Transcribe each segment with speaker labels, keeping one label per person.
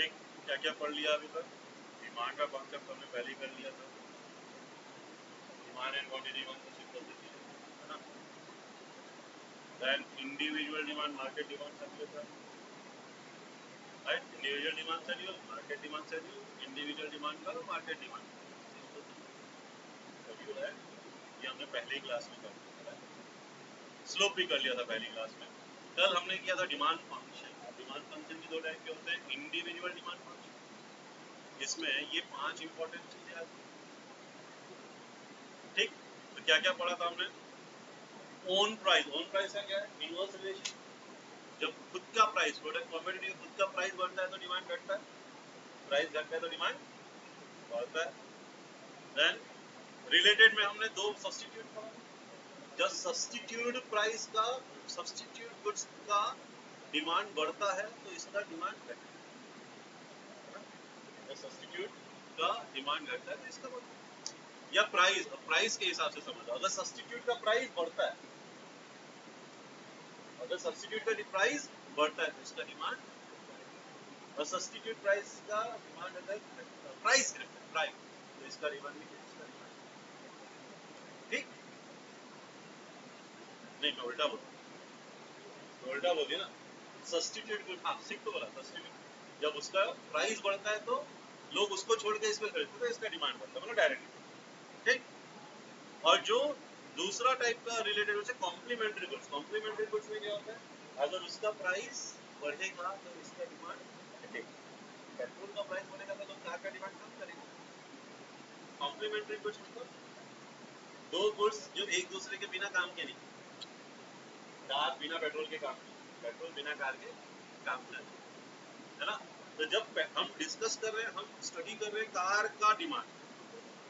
Speaker 1: ठीक, क्या क्या पढ़ लिया अभी तक? डिमांड का कॉन्सेप्ट हमने पहले ही कर लिया था। डिमांड एंड क्वांटिटी कौन सा सिंपल सी चीज है ना। Then individual demand, market demand समझे था, right? Individual demand schedule, market demand schedule, individual demand का मार्केट डिमांड शेड्यूल है, ये हमने पहले ही क्लास में कर लिया था। स्लोप भी कर लिया था पहली क्लास में। कल हमने किया था डिमांड फंक्शन। डिमांड फंक्शन की दो टाइप के होते हैं, इंडिविजुअल डिमांड फंक्शन, इसमें ये 5 इंपॉर्टेंट चीजें आती हैं। ठीक, तो क्या क्या पढ़ा था हमने? ओन प्राइस, ओन प्राइस का क्या है? Inverse relation. जब खुद का प्राइस, प्रोडक्ट कमोडिटी का खुद का प्राइस बढ़ता है तो डिमांड घटता है, प्राइस घटता है तो डिमांड बढ़ता है। देन रिलेटेड में हमने दो सब्स्टिट्यूट पढ़ा। जब सब्स्टिट्यूट प्राइस का, सब्स्टिट्यूट गुड्स का डिमांड बढ़ता है तो इसका डिमांड घटता है। जब सब्स्टिट्यूट का डिमांड घटता है तो इसका बढ़ता है। या प्राइस, प्राइस के हिसाब से समझो, अगर सब्स्टिट्यूट का प्राइस बढ़ता है, अगर सब्स्टिट्यूट का प्राइस बढ़ता है तो इसका डिमांड, और सब्स्टिट्यूट प्राइस का डिमांड अगर प्राइस प्राइस तो इसका डिमांड भी, इसका डिमांड। ठीक, नहीं मैं उल्टा बोल, उल्टा बोल दिया ना। सब्स्टिट्यूट गुड, हाँ सिख तो बोला, सब्स्टिट्यूट जब उसका प्राइस बढ़ता है तो लोग उसको छोड़ के इसमें खरीदते हैं तो इसका डिमांड बढ़ता है, मतलब डायरेक्टली। ठीक, और जो दूसरा टाइप का रिलेटेड होता है कॉम्प्लीमेंट्री गुड्स। कॉम्प्लीमेंट्री गुड्स में क्या होता है, अगर उसका प्राइस बढ़ेगा तो इसका डिमांड घटेगा। पेट्रोल का प्राइस बढ़ेगा तो लोग कार का डिमांड कम करेंगे। कॉम्प्लीमेंट्री गुड्स मतलब दो गुड्स जो एक दूसरे के बिना काम के नहीं। कार बिना पेट्रोल के काम नहीं, पेट्रोल बिना कार के काम नहीं, है ना। तो जब हम डिस्कस कर रहे हैं, हम स्टडी कर रहे हैं कार का डिमांड,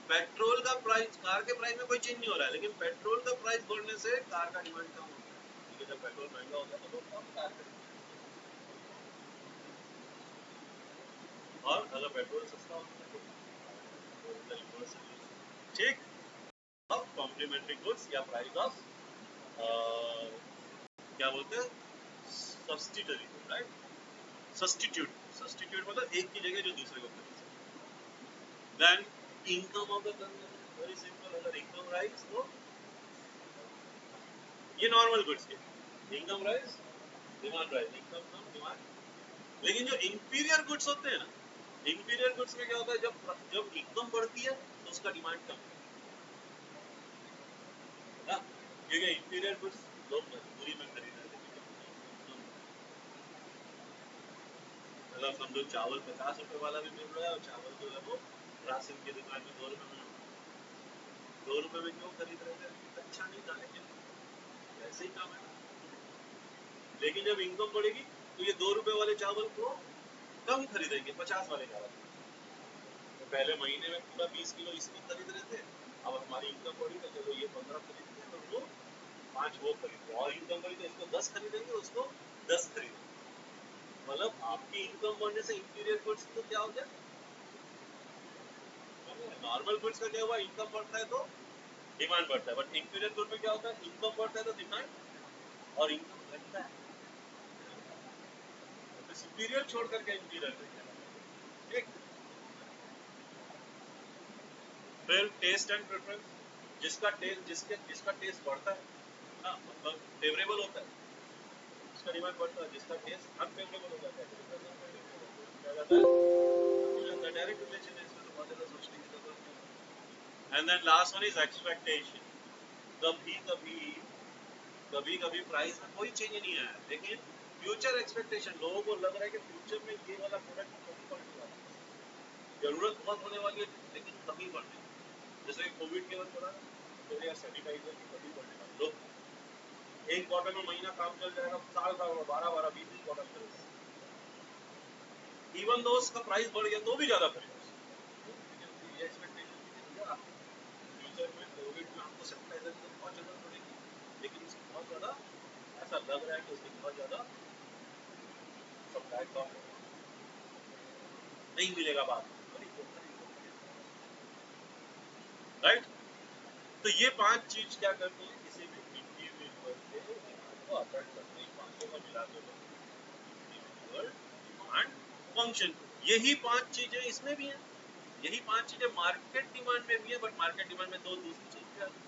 Speaker 1: पेट्रोल का प्राइस, कार के प्राइस में कोई चेंज नहीं हो रहा है, लेकिन पेट्रोल का प्राइस बढ़ने से कार का डिमांड कम होता है, क्योंकि जब पेट्रोल महंगा होता है तो लोग कम कार खरीदते हैं, और अगर पेट्रोल सस्ता होता है तो ठीक। अब कॉम्प्लीमेंट्री गुड्स या प्राइस ऑफ क्या बोलते हैं, सब्स्टिट्यूट, राइट? सब्स्टिट्यूट, सब्स्टिट्यूट मतलब एक की जगह जो दूसरे को खरीद सकते। Then income of the consumer, very simple, अगर इनकम राइज तो ये नॉर्मल गुड्स के, income rise demand rise, income कम डिमांड। लेकिन जो इंफीरियर गुड्स होते हैं ना, इंफीरियर गुड्स में क्या होता है, जब जब इनकम बढ़ती है तो उसका डिमांड कम है, क्योंकि इंफीरियर गुड्स लोग मजबूरी में खरीद रहे हैं। मतलब समझो चावल 50 रुपए वाला भी मिल रहा है, और चावल जो है वो राशन की दुकान में 2 रुपए में, 2 रुपए में क्यों खरीद रहे थे? अच्छा नहीं था, लेकिन वैसे ही काम है। लेकिन जब इनकम बढ़ेगी तो ये 2 रुपए वाले चावल को कम खरीदेंगे, 50 वाले चावल। तो पहले महीने में पूरा 20 किलो इसको खरीद रहे थे, अब हमारी इनकम बढ़ी तो चलो ये 15 खरीदते हैं और वो 5 वो खरीदते हैं, और इनकम बढ़ी तो इसको 10 खरीदेंगे, उसको 10 खरीदेंगे। मतलब आपकी इनकम बढ़ने से इंटीरियर गुड्स तो क्या हो गया, नॉर्मल गुड्स का क्या हुआ, इनकम बढ़ता है तो डिमांड बढ़ता है, बट इंटीरियर गुड में क्या होता है, इनकम बढ़ता है तो डिमांड, और इनकम घटता है तो सुपीरियर छोड़ करके इंटीरियर में। ठीक, फिर टेस्ट एंड प्रेफरेंस, जिसका टेस्ट बढ़ता है ना, मतलब फेवरेबल होता है, उसका डिमांड बढ़ता है, जिसका टेस्ट अनफेवरेबल हो जाता है डायरेक्ट रिलेशन है, इसमें तो बहुत ज्यादा सोचने की जरूरत नहीं। And then last one is expectation. कभी कभी कभी कभी प्राइस में कोई चेंज नहीं आया, लेकिन फ्यूचर एक्सपेक्टेशन, लोगों को लग रहा है कि फ्यूचर में ये वाला प्रोडक्ट कभी बढ़ने वाला है, जरूरत बहुत होने वाली है, लेकिन कभी बढ़ने, जैसे कोविड के वक्त बोला तो यार सैनिटाइजर की कभी बढ़ने वाली, लोग एक बॉटल में महीना काम चल जाएगा, साल का 12-12 20 बॉटल खरीद, इवन दो उसका प्राइस बढ़ गया तो भी ज्यादा खरीद। ये एक्सपेक्टेशन फ्यूचर में, कोविड में हमको सैनिटाइजर की बहुत जरूरत पड़ेगी, लेकिन उसकी बहुत ज्यादा, ऐसा लग रहा है कि उसकी बहुत ज्यादा सप्लाई कम नहीं मिलेगा बाद में, राइट? तो ये 5 चीज क्या करती है, किसी भी इंडिविजुअल के डिमांड को अफेक्ट करते हैं, 5 को मिला के इंडिविजुअल डिमांड फंक्शन। यही 5 चीजें इसमें भी हैं, यही 5 चीजें मार्केट डिमांड में भी है, बट मार्केट डिमांड में दो दूसरी चीज भी आ गई।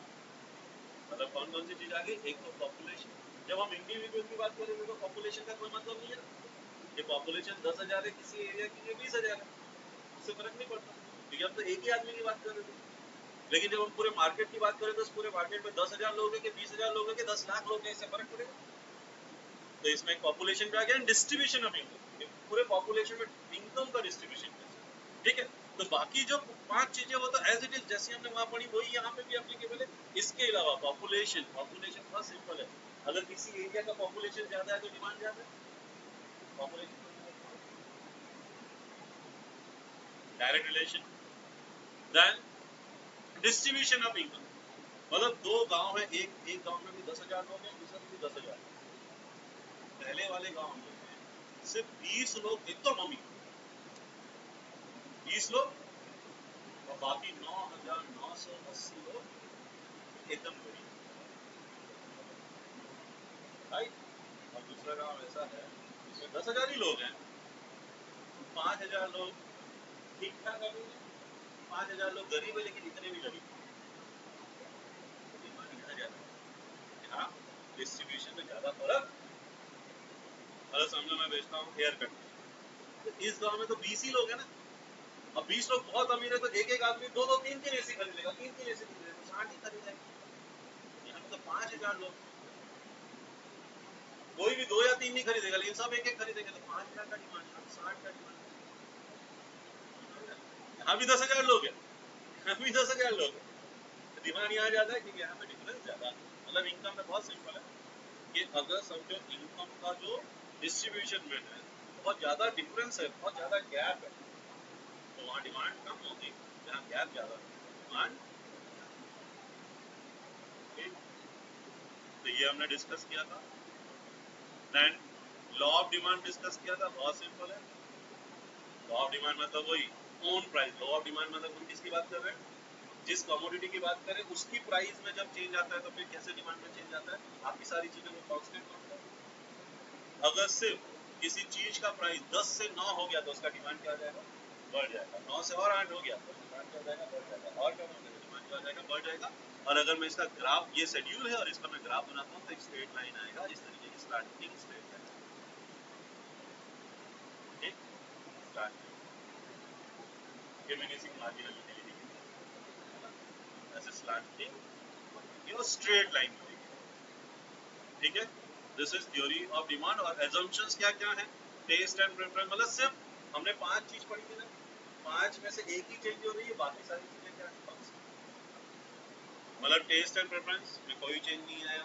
Speaker 1: मतलब कौन कौन सी चीज आ गई? एक तो पॉपुलेशन। जब हम इंडिविजुअल की बात करेंगे तो पॉपुलेशन का कोई मतलब नहीं है ना। ये पॉपुलेशन 10,000 है किसी एरिया की, ये 20,000 है, उससे फर्क नहीं पड़ता, क्योंकि हम तो एक ही आदमी की बात कर रहे थे। लेकिन जब हम पूरे मार्केट की बात करें तो पूरे मार्केट में 10,000 लोग हैं कि 20,000 लोग हैं कि 10 लाख लोग हैं, इससे फर्क पड़ेगा। तो इसमें एक पॉपुलेशन पे आ गया, डिस्ट्रीब्यूशन ऑफ इनकम, पूरे पॉपुलेशन में इनकम का डिस्ट्रीब्यूशन कैसे, ठीक है। तो बाकी जो 5 चीजें वो तो एज इट इज जैसे हमने वहां पढ़ी वही यहाँ पे भी एप्लीकेबल है। इसके अलावा पॉपुलेशन बहुत सिंपल है, अगर किसी एरिया का पॉपुलेशन ज्यादा है तो डिमांड ज्यादा है, population direct relation. Then distribution of income, मतलब दो गांव है, एक गांव में भी 10,000 लोग हैं, दूसरे में भी 10,000। पहले वाले गांव में सिर्फ 20 लोग एकदम अमीर, 20 लोग, और बाकी 9,980 लोग एकदम गरीब, राइट। और दूसरा गांव ऐसा है जिसमें 10,000 ही लोग हैं, 5,000 लोग ठीक ठाक अमीर है, 5,000 लोग गरीब है लेकिन इतने भी गरीब नहीं। हाँ, डिस्ट्रीब्यूशन में ज्यादा फर्क। अगर समझो मैं बेचता हूँ हेयर कट, तो इस गांव में तो 20 ही लोग हैं ना, अब 20 लोग बहुत अमीर है तो एक एक आदमी दो दो तीन तीन एसी खरीदेगा, तीन तीन एसी खरीदेगा तो 60 ही खरीदेगा। यहाँ तो 5,000 लोग, कोई भी 2 या 3 नहीं खरीदेगा, लेकिन सब एक एक खरीदेंगे तो 5,000 का डिमांड, 60 का डिमांड। यहाँ भी 10,000 लोग हैं, यहाँ भी 10,000 लोग हैं, डिमांड यहाँ ज्यादा है क्योंकि यहाँ पे डिफरेंस ज्यादा है। मतलब इनकम में बहुत सिंपल है कि अगर समझो इनकम का जो डिस्ट्रीब्यूशन में है बहुत ज्यादा डिफरेंस है, बहुत ज्यादा गैप है, तो वहाँ डिमांड कम होगी, जहाँ गैप ज्यादा है डिमांड। तो ये हमने डिस्कस किया था। Then law of demand discuss किया था, बहुत सिंपल है। लॉ ऑफ डिमांड मतलब वही own price. Law of demand मतलब हम किसकी बात कर रहे हैं? जिस कमोडिटी की बात करें उसकी प्राइस में जब चेंज आता है तो फिर कैसे डिमांड में चेंज आता है, बाकी सारी चीजों को कांस्टेंट मानते हैं। अगर सिर्फ किसी चीज का प्राइस 10 से 9 हो गया तो उसका डिमांड क्या हो जाएगा? बढ़ जाएगा। 9 से और 8 हो गया तो डिमांड क्या हो जाएगा? बढ़ जाएगा। और कम हो गया तो डिमांड क्या हो जाएगा? बढ़ जाएगा। और अगर मैं इसका ग्राफ, ये शेड्यूल है और इसका मैं ग्राफ बनाता हूँ तो एक स्ट्रेट लाइन आएगा इस तरीके की, स्टार्टिंग स्ट्रेट लाइन, ठीक, स्टार्टिंग डिमिनिशिंग मार्जिनल यूटिलिटी, ऐसे स्लैंटिंग ये स्ट्रेट लाइन बनेगी, ठीक है। This is theory of demand. और एजम्पशंस क्या क्या है? टेस्ट एंड प्रेफरेंस, मतलब सिर्फ हमने 5 चीज पढ़ी थी ना, 5 में से एक ही चेंज हो रही है, बाकी सारी चीजें क्या है? मतलब टेस्ट एंड प्रेफरेंस में कोई चेंज नहीं आया,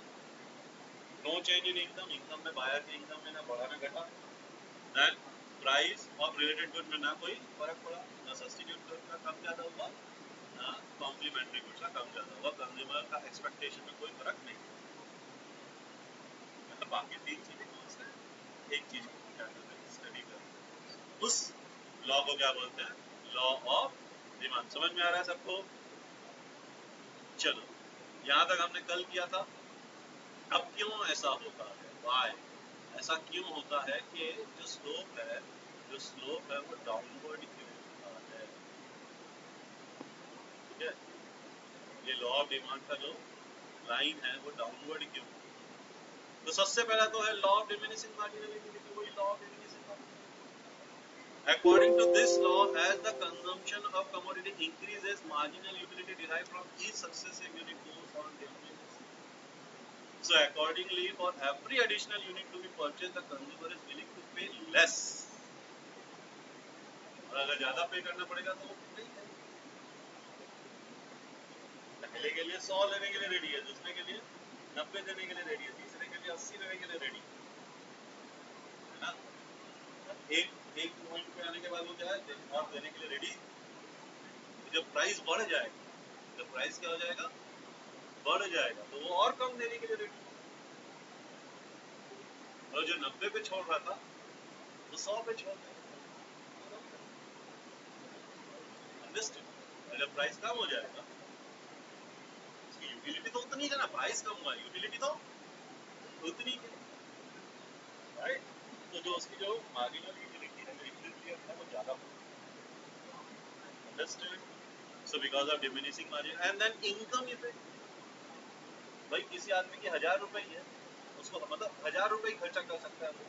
Speaker 1: no change in income, income में बायर की इनकम में ना बढ़ा ना घटा। Then price of related good में ना कोई फर्क पड़ा, ना सब्स्टिट्यूट का कम ज्यादा हुआ, ना कॉम्प्लीमेंट्री गुड्स का कम ज्यादा हुआ, कंज्यूमर का एक्सपेक्टेशन में कोई फर्क नहीं। मतलब बाकी 3 चीजें कौन सी है? एक चीज को क्या करते हैं? स्टडी करते हैं। उस लॉ को क्या बोलते हैं? Law of demand. समझ में आ रहा है सबको? चलो, यहाँ तक हमने कल किया था। अब क्यों ऐसा होता है? वाई ऐसा क्यों होता है कि जो स्लोप है वो डाउनवर्ड क्यों होता है? ठीक है, ये लॉ ऑफ डिमांड का जो लाइन है वो डाउनवर्ड क्यों? तो सबसे पहला तो है law of diminishing marginal utility, वही law of diminishing marginal. According to this law, as the consumption of commodity increases, marginal utility derived from each successive unit goes on diminishing. So accordingly, for every additional unit to be purchased, the consumer is willing to pay less. और अगर ज्यादा पे करना पड़ेगा तो नहीं करेगा। पहले के लिए 100 लेने के लिए रेडी है, दूसरे के लिए 90 देने के लिए रेडी है, तीसरे के लिए 80 देने के लिए रेडी है ना। एक एक पॉइंट पे आने के बाद वो क्या है, और देने के लिए रेडी। जब प्राइस बढ़ जाएगा, जब प्राइस क्या हो जाएगा? बढ़ जाएगा, तो वो और कम देने के लिए रेडी। और जो 90 पे छोड़ रहा था वो 100 पे छोड़ देगा। अंडरस्टैंड? जब प्राइस कम हो जाएगा, उसकी यूटिलिटी तो उतनी है ना, प्राइस कम हुआ, यूटिलिटी तो उतनी है, राइट। तो जो उसकी जो मार्जिनल यूटिलिटी है, जो इक्विलिब्रियम है, वो ज़्यादा understand. So because of diminishing margin and then income effect. भाई किसी आदमी की 1000 रुपए ही है, उसको मतलब 1000 रुपए ही खर्चा कर सकता है वो,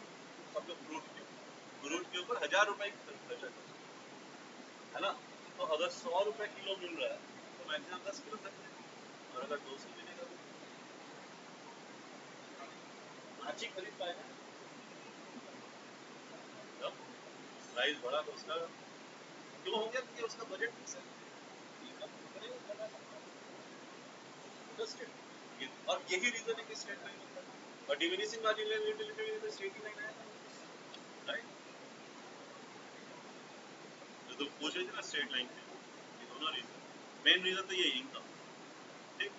Speaker 1: समझो फ्रूट के ऊपर 1000 रुपए ही खर्चा कर सकता है ना. तो अगर 100 रुपए किलो मिल रहा है तो मैक्सिमम 10 किलो सकते हैं, और अगर 200 मिलेगा तो अच्छी खरीद पाएगा. जब प्राइस बढ़ा तो उसका क्यों हो गया, क्योंकि उसका बजट फिक्स है. और यही रीजन है कि स्ट्रेट लाइन होता है, और डिमिनिशिंग मार्जिन यूटिलिटी में तो स्ट्रेट लाइन आएगा, राइट. जो तुम पूछ रहे थे ना स्ट्रेट लाइन पे, ये दोनों रीजन, मेन रीजन तो ये इनकम. ठीक.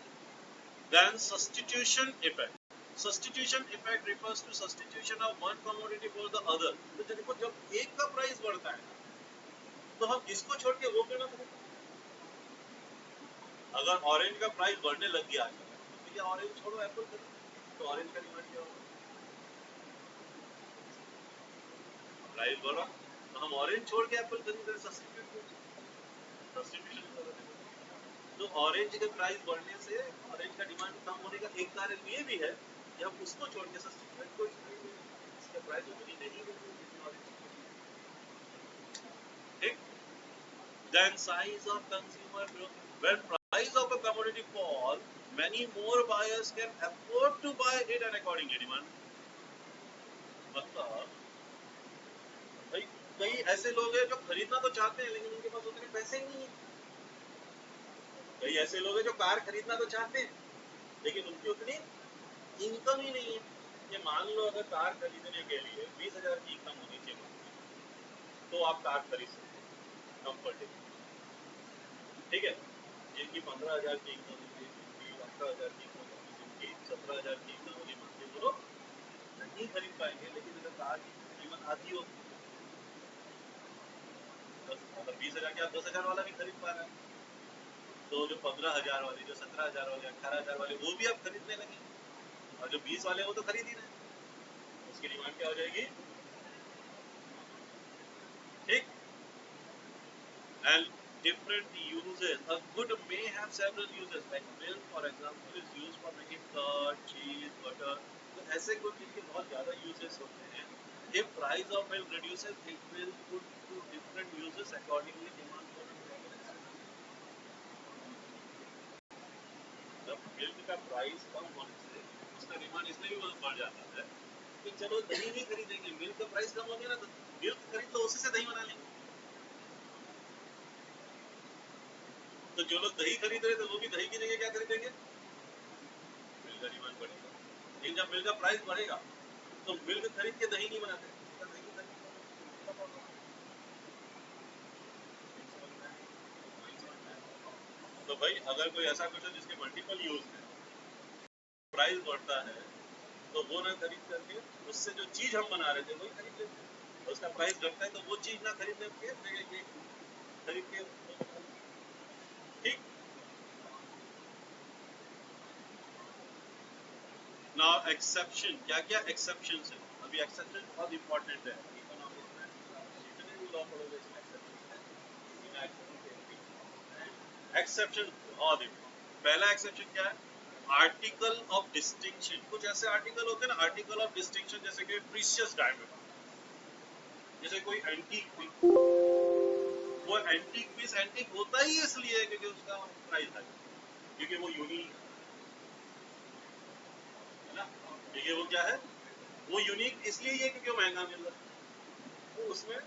Speaker 1: Then substitution effect. Substitution effect refers to substitution of one commodity for the other. तो देखो जब एक का प्राइस बढ़ता है तो हम इसको छोड़ के वो क्यों ना करें. अगर ऑरेंज का प्राइस बढ़ने लग गया तो भैया ऑरेंज छोड़ो एप्पल करो, तो ऑरेंज का डिमांड क्या होगा, प्राइस बढ़ा तो हम ऑरेंज छोड़ के एप्पल खरीद रहे. सब्स्टिट्यूशन कर रहे. तो ऑरेंज के प्राइस बढ़ने से ऑरेंज का डिमांड कम होने का एक कारण ये भी है कि हम उसको छोड़ के सब्स्टिट्यूट को इसका प्राइस उतनी नहीं होगी. ठीक. Then size of consumer growth. When price of a commodity fall, many more buyers can afford to buy it and accordingly demand. मतलब भाई कई ऐसे लोग हैं जो खरीदना तो चाहते हैं लेकिन उनके पास उतने पैसे ही नहीं है. कई ऐसे लोग हैं जो कार खरीदना तो चाहते हैं लेकिन उनकी उतनी इनकम ही नहीं है. ये मान लो अगर कार खरीदने के लिए 20,000 की इनकम होनी चाहिए तो आप कार खरीद सकते हैं कंफर्टेबल. ठीक है. जिनकी 15,000 की इनकम होगी, जिनकी 18,000 की इनकम होगी, जिनकी 17,000 की इनकम होगी मंथली, वो लोग नहीं खरीद पाएंगे. लेकिन अगर कार की कीमत आधी होगी, अगर 20,000 की आप 10,000 वाला भी खरीद पा रहे हैं तो जो 15,000 वाले, जो 17,000 वाले, 18,000 वाले, वो भी आप खरीदने लगे. और जो 20 वाले वो तो खरीद ही रहे, उसकी डिमांड क्या हो जाएगी. ठीक. And different uses. A good may have several uses. Like milk, for example, is used for making curd, cheese, butter. तो ऐसे कुछ जिनके बहुत ज़्यादा uses होते हैं. If price of milk reduces, it will put to different uses accordingly. Demand for the products. जब milk का price कम होने से उसका डिमांड इसलिए भी बढ़ जाता है कि चलो दही नहीं खरीदेंगे, मिल्क का प्राइस कम हो गया ना तो मिल्क खरीद लो, उसी से दही बना लेंगे. तो जो लोग दही खरीद रहे थे वो भी दही की जगह क्या खरीदेंगे, मिल्क का डिमांड बढ़ेगा. लेकिन जब मिल्क का प्राइस बढ़ेगा तो मिल्क खरीद के दही नहीं बनाते. तो भाई अगर कोई ऐसा कुछ है जिसके मल्टीपल यूज है, प्राइस बढ़ता है तो वो ना खरीद करके उससे जो चीज हम बना रहे थे वही खरीद लेते हैं. उसका प्राइस घटता है तो वो चीज ना खरीदने के खरीद के. ठीक. Now exception. क्या क्या एक्सेप्शंस है. अभी एक्सेप्शन बहुत इंपॉर्टेंट है. इकोनॉमिक्स में जितने भी लॉ पढ़ोगे इसमें एक्सेप्शन है. एक्सेप्शन बहुत इंपॉर्टेंट. पहला एक्सेप्शन क्या है, आर्टिकल ऑफ डिस्टिंक्शन. कुछ ऐसे आर्टिकल होते हैं ना, आर्टिकल ऑफ डिस्टिंक्शन, जैसे कि प्रीशियस डायमंड, जैसे कोई एंटीक पीस. वो एंटीक पीस एंटीक होता ही इसलिए क्योंकि उसका प्राइस है, क्योंकि वो यूनिक है ना. क्योंकि वो क्या है, वो यूनिक इसलिए है क्योंकि वो महंगा मिल रहा है. तो उसमें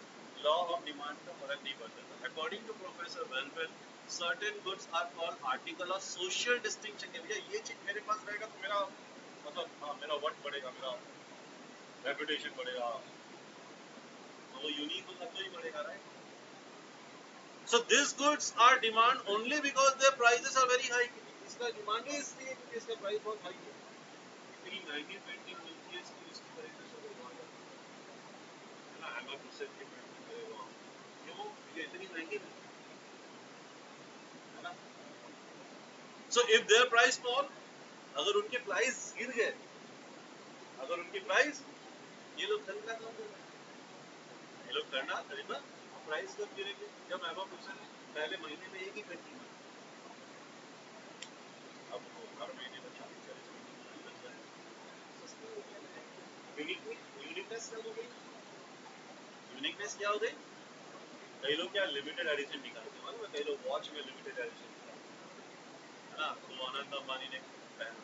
Speaker 1: लॉ ऑफ डिमांड का फर्क नहीं पड़ता. According to professor welfare, certain goods are called article of social distinction. कि भैया ये चीज मेरे पास रहेगा तो मेरा मतलब हाँ मेरा वर्थ बढ़ेगा, मेरा रेपुटेशन बढ़ेगा. तो वो यूनिक होगा तो ही बढ़ेगा, right. So these goods are demand only because their prices are very high. इसका डिमांड ही इसलिए क्योंकि इसका प्राइस बहुत हाई है. इतनी महंगी पेंटिंग मिलती है इसकी, इसकी खरीदने से लोग है ना. हैमर मुझसे की पेंटिंग करेगा क्यों, ये इतनी महंगी मिलती है ना. So if their price fall, अगर उनके प्राइस गिर गए, अगर उनकी प्राइस ये लोग खरीदना काम कर रहे हैं, ये लोग करना खरीदना, प्राइस कब गिरेगी जब एवोल्यूशन पहले महीने में एक ही घंटी में, अब वो हर महीने में 40-40 घंटी लग जाए, सस्ती हो गई। यूनिकनेस क्या हो गई? यूनिकनेस क्या हो गई? कई लोग क्या लिमिटेड एडिशन निकालते हैं, मालूम है? कई लोग वॉच में लिमिटेड एडिशन निकालते हैं, है ना? तो अनंत अंबानी ने पहना,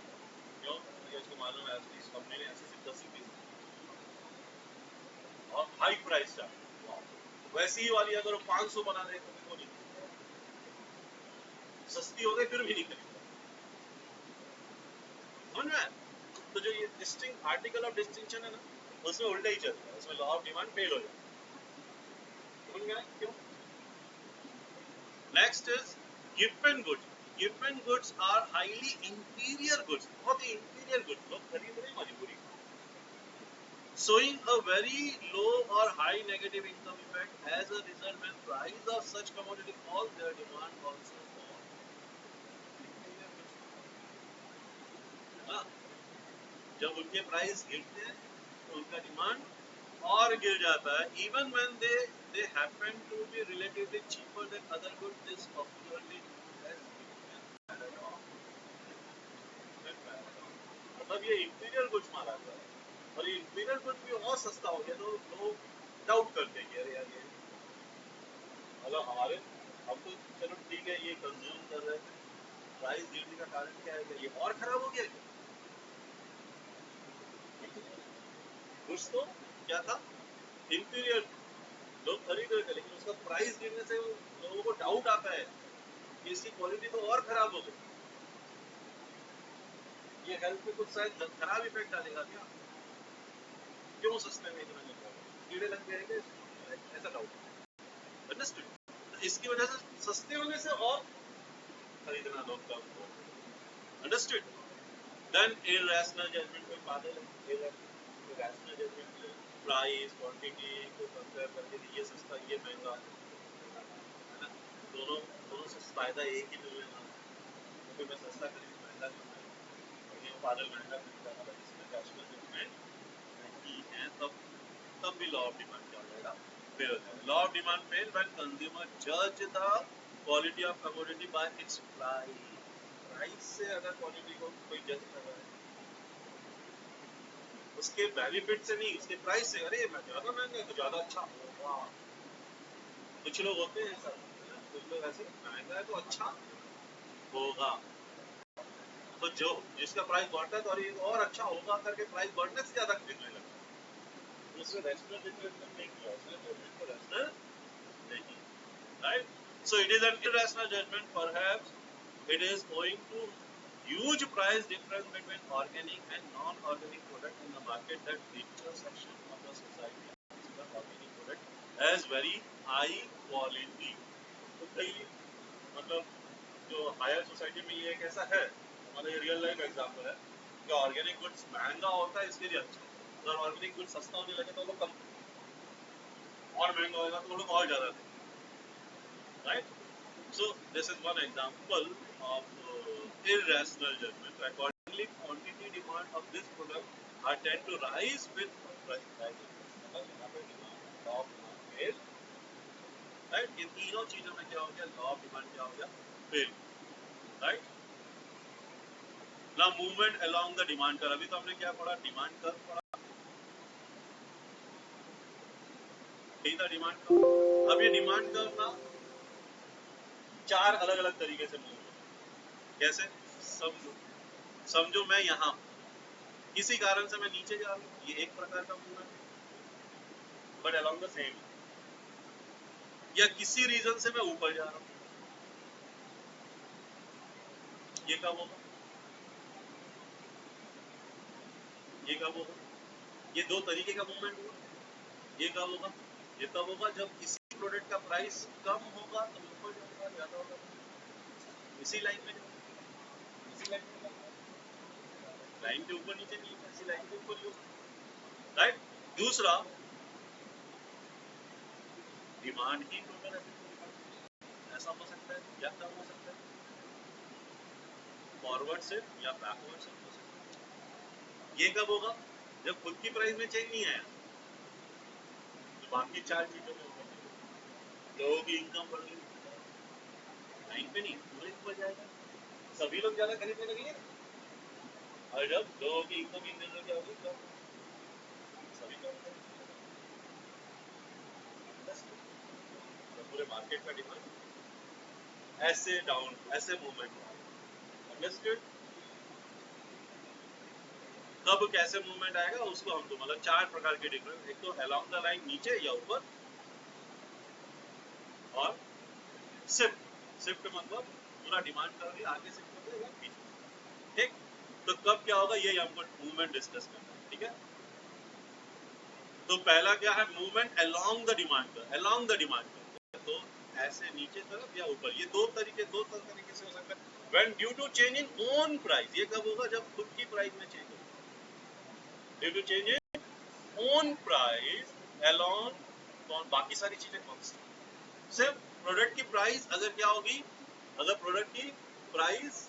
Speaker 1: क्यों? क्योंकि उसको मालूम है इस कंपनी ने ऐसे सिर्फ 10 ही पीस और हाई प्राइस था, वैसी ही वाली अगर वो 500 बना दे तो वो नहीं, सस्ती हो गई फिर भी नहीं खरीदता, समझ में आया? तो जो ये डिस्टिंग आर्टिकल ऑफ डिस्टिंक्शन है ना, उसमें उल्टा ही चलता है, उसमें लॉ ऑफ डिमांड फेल हो जाता है, समझ में आया क्यों? Next is given goods. Given goods are highly inferior goods, बहुत ही इंफीरियर गुड्स लोग खरीद रहे हैं मजबूरी, showing a very low or high negative income effect. As a result, when price of such commodity falls, their demand also falls. हाँ, जब उनके प्राइस गिरते हैं तो उनका डिमांड और गिर जाता है. Even when they happen to be relatively cheaper than other goods, this obscurely has मतलब ये इंफीरियर गुड्स माना जाता है, और ये इंफीरियर गुड्स भी और सस्ता हो गया तो लोग डाउट करते हैं कि अरे यार ये मतलब हमारे, हम तो चलो ठीक है ये कंज्यूम कर रहे हैं, प्राइस गिरने का कारण क्या है कि ये और खराब हो गया क्या? कुछ तो क्या था, इंफीरियर लोग खरीद रहे थे, लेकिन उसका प्राइस गिरने से लोगों को डाउट आता है कि इसकी क्वालिटी तो और खराब हो गई, ये हेल्थ पे कुछ शायद खराब इफेक्ट डालेगा क्या, क्यों सस्ते में इतना मिल रहा है, कीड़े लग जाएंगे, ऐसा डाउट, अंडरस्टूड? तो इसकी वजह से सस्ते होने से और खरीदना लोग कम हो, अंडरस्टूड? देन इरैशनल जजमेंट, कोई पागल है इरैशनल जजमेंट, प्राइस क्वांटिटी को कंपेयर करके ये सस्ता ये महंगा, है ना? दोनों दोनों से फायदा एक ही मिल रहा है, क्योंकि मैं सस्ता खरीद महंगा क्यों है, और ये पागल महंगा खरीदा, मतलब इसमें रैशनल जजमेंट नहीं है, तब भी लॉ ऑफ डिमांड क्या हो जाएगा, फेल हो जाएगा. Law of demand fail when consumer जज the quality of commodity by its price. Price से अगर क्वालिटी को कोई जज कर रहा है, उसके बेनिफिट से नहीं, उसके प्राइस से, अरे मैं ज्यादा महंगा है तो ज्यादा अच्छा होगा. कुछ लोग होते हैं ऐसा, कुछ लोग ऐसे महंगा है तो अच्छा होगा, तो जो जिसका प्राइस बढ़ता है तो अरे ये तो और अच्छा होगा करके प्राइस बढ़ने से ज्यादा खरीदने लगता है, उसमें रैशनल जजमेंट नहीं किया, उसने जजमेंट को रैशनल नहीं, right? So it is an irrational judgment. Perhaps it is owing to huge price difference between organic and non-organic product in the market that richer section of the society consider organic product as very high quality. तो कई मतलब जो higher society में ये कैसा है, हमारा ये रियल लाइफ एग्जांपल है कि ऑर्गेनिक गुड्स महंगा होता है इसके लिए अच्छा, अगर ऑर्गेनिक गुड्स सस्ता होने लगे तो लोग कम, और महंगा होगा तो लोग और ज्यादा देंगे, right? So this is one example of irrational judgment. Accordingly, quantity demand of this product are tend to rise with price rising. मतलब यहाँ पे demand, law of demand fail, right? ये तीनों चीजों में क्या हो गया, law of demand क्या हो गया, fail, right? Now movement along the demand curve. अभी तो हमने क्या पढ़ा, demand curve पढ़ा, यही था demand curve. अब ये demand curve ना चार अलग अलग तरीके से मूव होता है. कैसे? समझो मैं यहाँ किसी कारण से मैं नीचे जा रहा हूँ, ये एक प्रकार का movement, but along the same, या किसी रीजन से मैं ऊपर जा रहा हूँ, ये कब होगा, ये कब होगा, ये दो तरीके का मूवमेंट हुआ, ये कब होगा, ये तब होगा जब किसी प्रोडक्ट का प्राइस कम होगा तो ऊपर जाएगा, ज्यादा होगा इसी लाइन में जाएगा, इसी लाइन में जाएगा, लाइन के ऊपर नीचे नहीं, इसी लाइन के ऊपर ही होगा, राइट? दूसरा, डिमांड ही टोटल ऐसा हो सकता है, या कम हो सकता है, फॉरवर्ड से या बैकवर्ड से हो सकता है. ये कब होगा, जब खुद की प्राइस में चेंज नहीं आया, बाकी चार चीजों में ऊपर लोगों की इनकम बढ़ गई, लाइन पे नहीं पूरे ऊपर जाएगा, सभी लोग ज्यादा खरीदने लगेंगे ना। और जब लोगों की इनकम इन दिनों क्या होगी तो सभी कम करेंगे, तो पूरे मार्केट का डिमांड ऐसे डाउन ऐसे मूवमेंट हुआ। अंडरस्टूड? कब कैसे मूवमेंट आएगा उसको हम तो मतलब चार प्रकार के डिफरेंस, एक तो अलोंग द लाइन नीचे या ऊपर, और शिफ्ट शिफ्ट मतलब पूरा डिमांड कर रही है आगे शिफ्ट हो जाएगा पीछे, ठीक। तो कब क्या होगा ये हमको मूवमेंट डिस्कस करना है, ठीक है। तो पहला क्या है मूवमेंट अलोंग द डिमांड का, अलोंग द डिमांड का, तो ऐसे नीचे तरफ या ऊपर, ये दो तरीके से हो सकता है। When due to change in own price, ये कब होगा जब खुद की प्राइस में चेंज होगा, due to change in own price along, बाकी सारी चीजें कांस्टेंट, सिर्फ प्रोडक्ट की प्राइस अगर क्या होगी, अगर प्रोडक्ट की प्राइस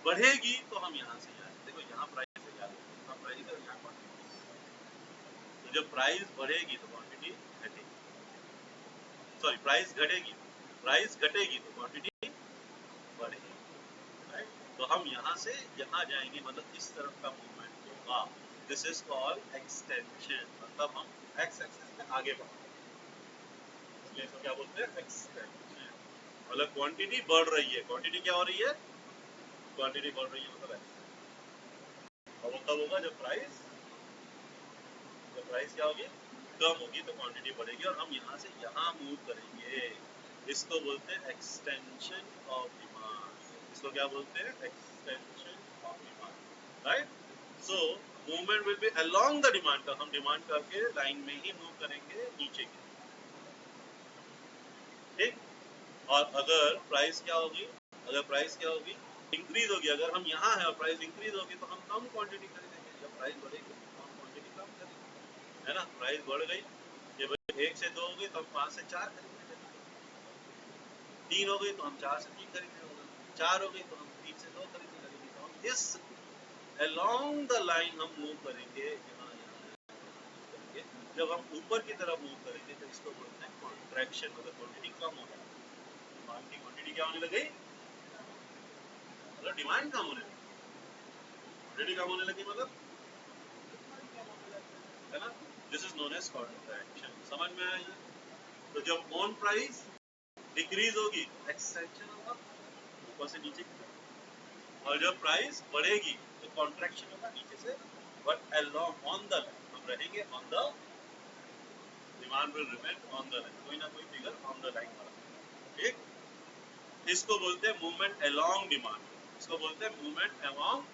Speaker 1: बढ़ेगी तो हम यहाँ से याद, देखो यहाँ प्राइस है, याद यहाँ प्राइस है, यहाँ क्वांटिटी, तो जब प्राइस बढ़ेगी तो क्वांटिटी घटेगी, सॉरी प्राइस घटेगी, प्राइस घटेगी तो क्वांटिटी बढ़ेगी, राइट। तो हम यहाँ से यहाँ जाएंगे, मतलब इस तरफ का मूवमेंट होगा, दिस इज कॉल्ड एक्सटेंशन, मतलब हम एक्स एक्सिस में आगे बढ़ेंगे, इसलिए इसको क्या बोलते हैं एक्सटेंशन, मतलब क्वांटिटी बढ़ रही है, क्वांटिटी क्या हो रही है, क्वांटिटी बढ़ रही है मतलब ऐसे, और वो तब होगा जब प्राइस क्या होगी कम होगी तो क्वांटिटी बढ़ेगी, और हम यहाँ से यहाँ मूव करेंगे, इसको बोलते हैं एक्सटेंशन ऑफ डिमांड, इसको क्या बोलते हैं extension of demand, right. So movement will be along the demand का, हम डिमांड करके लाइन में ही मूव करेंगे नीचे की, ठीक। और अगर प्राइस क्या होगी, अगर प्राइस क्या होगी इंक्रीज होगी, अगर हम यहाँ है और प्राइस इंक्रीज होगी तो हम कम क्वांटिटी खरीदेंगे, जब प्राइस बढ़ेगी तो हम क्वांटिटी कम करेंगे, है ना। प्राइस बढ़ गई, ये एक से दो हो गई तो हम 5 से 4 खरीदने लगेंगे, 3 हो गई तो हम 4 से 3 खरीदने होगा, 4 हो गई तो हम 3 से 2 खरीदने लगेंगे, तो हम इस अलोंग द लाइन हम मूव करेंगे, यहाँ करेंगे। जब हम ऊपर की तरफ मूव करेंगे तो इसको बोलते हैं कॉन्ट्रैक्शन, मतलब क्वांटिटी कम हो जाएगी, माल की क्वांटिटी क्या होने लगी, मतलब डिमांड कम होने लगी, क्वांटिटी कम होने लगी मतलब, है ना। This is known as contraction, समझ में आया ये। तो जब ऑन प्राइस डिक्रीज होगी एक्सटेंशन होगा ऊपर से नीचे की तरफ, और जब प्राइस बढ़ेगी तो कॉन्ट्रैक्शन होगा नीचे से, but along on the line हम रहेंगे, on the demand will remain on the line, कोई ना कोई फिगर ऑन द लाइन वाला, ठीक। इसको बोलते हैं मूवमेंट अलोंग डिमांड, इसको बोलते हैं मूवमेंट अलोंग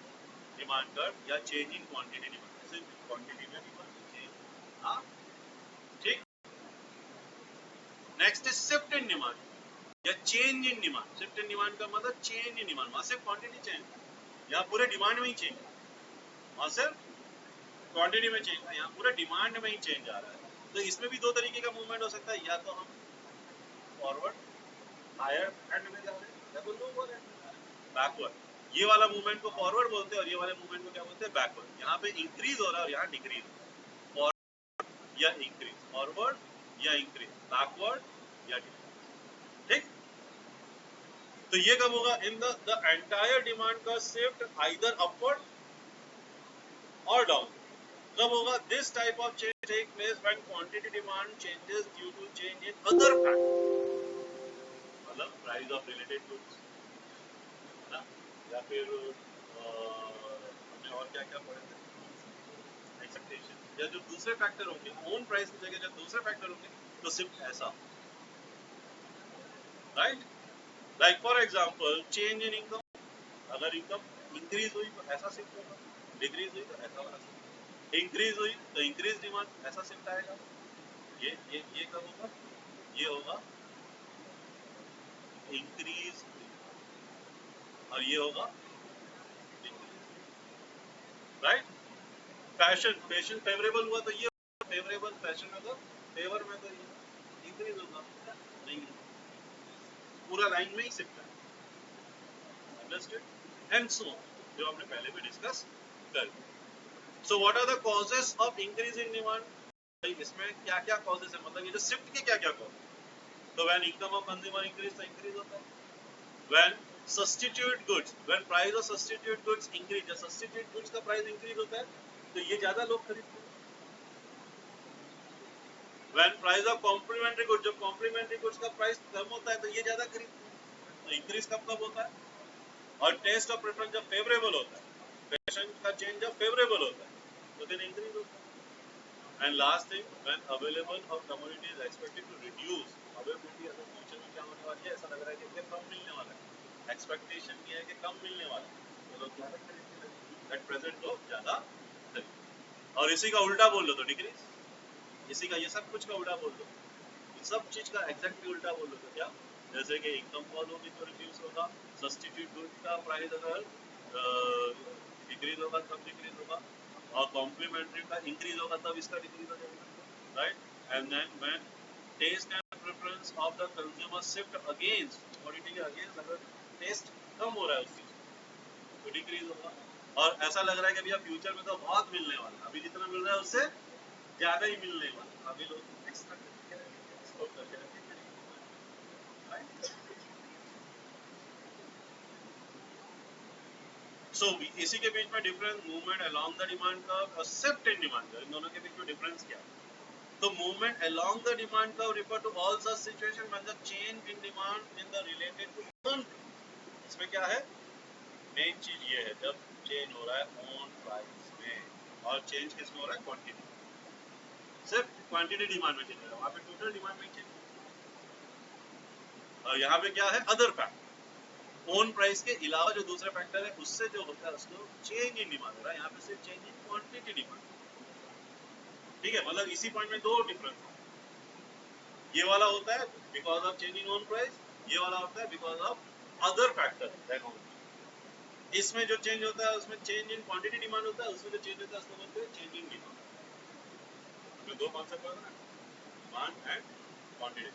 Speaker 1: डिमांड कर्व या चेंज इन क्वांटिटी डिमांड, जैसे क्वांटिटी में डिमांड चेंज, हाँ ठीक। Next is shift in demand या change in demand, shift in demand का मतलब चेंज इन डिमांड, वहां से क्वांटिटी चेंज, यहाँ पूरे डिमांड में ही चेंज, वहां से क्वांटिटी में चेंज, यहाँ पूरे डिमांड में ही चेंज आ रहा है। तो इसमें भी दो तरीके का मूवमेंट हो सकता है, या तो हम फॉरवर्ड हायर एंड में जा रहे हैं या तो लोअर एंड में जा रहे हैं, बैकवर्ड, ये वाला मूवमेंट को फॉरवर्ड बोलते हैं और ये वाले मूवमेंट को क्या बोलते हैं बैकवर्ड। यहाँ पे इंक्रीज हो रहा है और यहाँ डिक्रीज, फॉरवर्ड या इंक्रीज, फॉरवर्ड या इंक्रीज, बैकवर्ड या डिक्रीज, ठीक। तो ये कब होगा, इन द एंटायर डिमांड का शिफ्ट आइदर अपवर्ड और डाउन, कब होगा, this type of change take place when quantity demand changes due to change in other factor, मतलब प्राइस ऑफ रिलेटेड गुड्स, है ना, या फिर हमने और क्या क्या पढ़े थे, एक्सपेक्टेशन, या जो दूसरे फैक्टर होंगे, ओन प्राइस की जगह जब दूसरे फैक्टर होंगे तो शिफ्ट ऐसा, right. Like for example change in income, अगर इनकम इंक्रीज हुई तो ऐसा शिफ्ट होगा, डिक्रीज हुई तो ऐसा वाला शिफ्ट, इंक्रीज हुई तो इंक्रीज डिमांड ऐसा शिफ्ट आएगा, ये कब होगा, ये होगा इंक्रीज, और ये होगा राइट। फैशन फैशन फेवरेबल हुआ तो ये फेवरेबल, फैशन अगर फेवर में तो ये इंक्रीज होगा, नहीं पूरा लाइन में ही शिफ्ट है, अंडरस्टूड एंड सो जो हमने पहले भी डिस्कस कर। So what are the causes of increase in demand, भाई इसमें क्या क्या कॉजेस है, मतलब ये जो शिफ्ट के क्या क्या कॉज। तो when income of consumer increase तो इंक्रीज होता है। When substitute goods, when price of substitute goods increase, जब सब्स्टिट्यूट गुड्स का प्राइस इंक्रीज होता है तो ये ज्यादा लोग खरीदते हैं। When price of complementary goods, जब कॉम्प्लीमेंट्री गुड्स का प्राइस कम होता है तो ये ज्यादा खरीदते हैं। तो इंक्रीज कब कब होता है। और टेस्ट ऑफ प्रेफरेंस जब फेवरेबल होता है, पेशेंट का चेंज जब फेवरेबल होता है तो फिर इंक्रीज होता है। And last thing, when available of commodity is expected to reduce, availability अगर फ्यूचर में क्या होने वाली है, ऐसा लग रहा है कि ये कम मिलने वाला है, एक्सपेक्टेशन ये है कि कम मिलने वाला है, तो लोग ज्यादा खरीदने लगेंगे। एट प्रेजेंट लोग ज्यादा खरीदते, और इसी का उल्टा बोल लो तो डिक्रीज, इसी का ये सब कुछ का उल्टा बोल लो, सब चीज का एग्जैक्टली उल्टा बोल लो तो क्या, जैसे कि इनकम फॉल होगी तो रिड्यूस होगा, सब्स्टिट्यूट गुड का प्राइस अगर डिक्रीज होगा तब डिक्रीज होगा, और कॉम्प्लीमेंट्री का इंक्रीज होगा तब इसका डिक्रीज हो जाएगा, right. And then when taste and preference of the consumer shift against quality के अगेंस्ट, अगर टेस्ट कम हो रहा है उस चीज तो डिक्रीज होगा। और ऐसा लग रहा है कि भैया फ्यूचर में तो बहुत मिलने वाला है, अभी जितना मिल रहा है उससे ज्यादा ही मिलने वाला, अभी लोग एक्स्ट्रा स्टॉक करके रखेंगे, राइट। सो इसी के बीच में difference movement along the demand curve और शिफ्ट इन डिमांड कर्व, इन दोनों के बीच में डिफरेंस क्या है। तो movement along the demand curve refer to all such situation when the change in demand in the related to own, इसमें क्या है, मेन चीज ये है जब चेंज हो रहा है ऑन प्राइस में, और चेंज किसमें हो रहा है, क्वांटिटी, सिर्फ क्वांटिटी डिमांड में चेंज हो रहा है, वहां पे टोटल डिमांड में चेंज, और यहाँ पे क्या है, अदर फैक्टर, ओन प्राइस के अलावा जो दूसरा फैक्टर है उससे जो होता है उसको चेंज इन डिमांड हो रहा है, यहाँ पे सिर्फ चेंज इन क्वांटिटी डिमांड, ठीक है। मतलब इसी पॉइंट में दो डिफरेंस है, ये वाला होता है because of change in own price, ये वाला होता है बिकॉज ऑफ अदर फैक्टर। इसमें जो चेंज होता है उसमें चेंज इन क्वांटिटी डिमांड होता है, उसमें जो चेंज होता है उसको बोलते हैं चेंज इन डिमांड। दो कॉन्सेप्ट होता है, डिमांड एंड क्वांटिटी।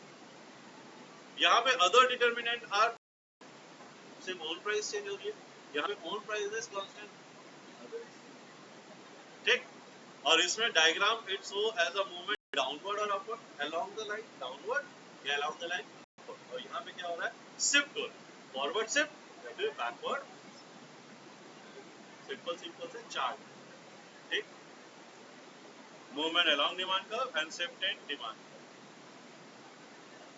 Speaker 1: यहाँ पे अदर डिटर्मिनेंट आर, सिर्फ ओन प्राइस चेंज हो रही है, यहाँ पे ओन प्राइस इज कांस्टेंट, ठीक। और इसमें diagram it show as a movement downward और upward along the line, downward या अलोंग द लाइन, और यहाँ पे क्या हो रहा है, शिफ्ट हो रहा है, फॉरवर्ड शिफ्ट या फिर बैकवर्ड, सिंपल सिंपल से चार्ट, ठीक। Movement along demand curve and shift in demand.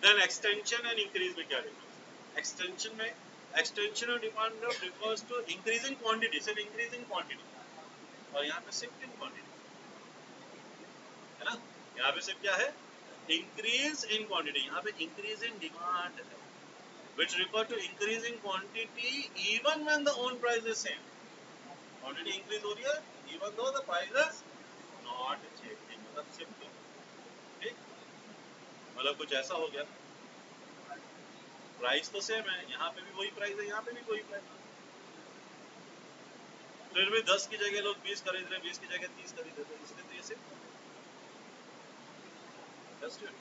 Speaker 1: Then extension and increase में क्या डिफरेंस है, एक्सटेंशन में, extension of demand curve refers to increasing quantity, सिर्फ इंक्रीजिंग क्वांटिटी, और यहाँ पे शिफ्ट इन क्वांटिटी है ना, यहाँ पे सिर्फ क्या है, इंक्रीज इन क्वांटिटी, यहाँ पे इंक्रीज इन डिमांड है, which refer to increase in quantity even when the own price is same, quantity increase हो रही है even though the price is not changing, मतलब शिफ्ट, ठीक। मतलब कुछ ऐसा हो गया, प्राइस तो सेम है, यहाँ पे भी वही प्राइस है, यहाँ पे भी वही प्राइस है, फिर भी 10 की जगह लोग 20 खरीद रहे, 20 की जगह 30 खरीद रहे, इसलिए तो ये सिर्फ just it.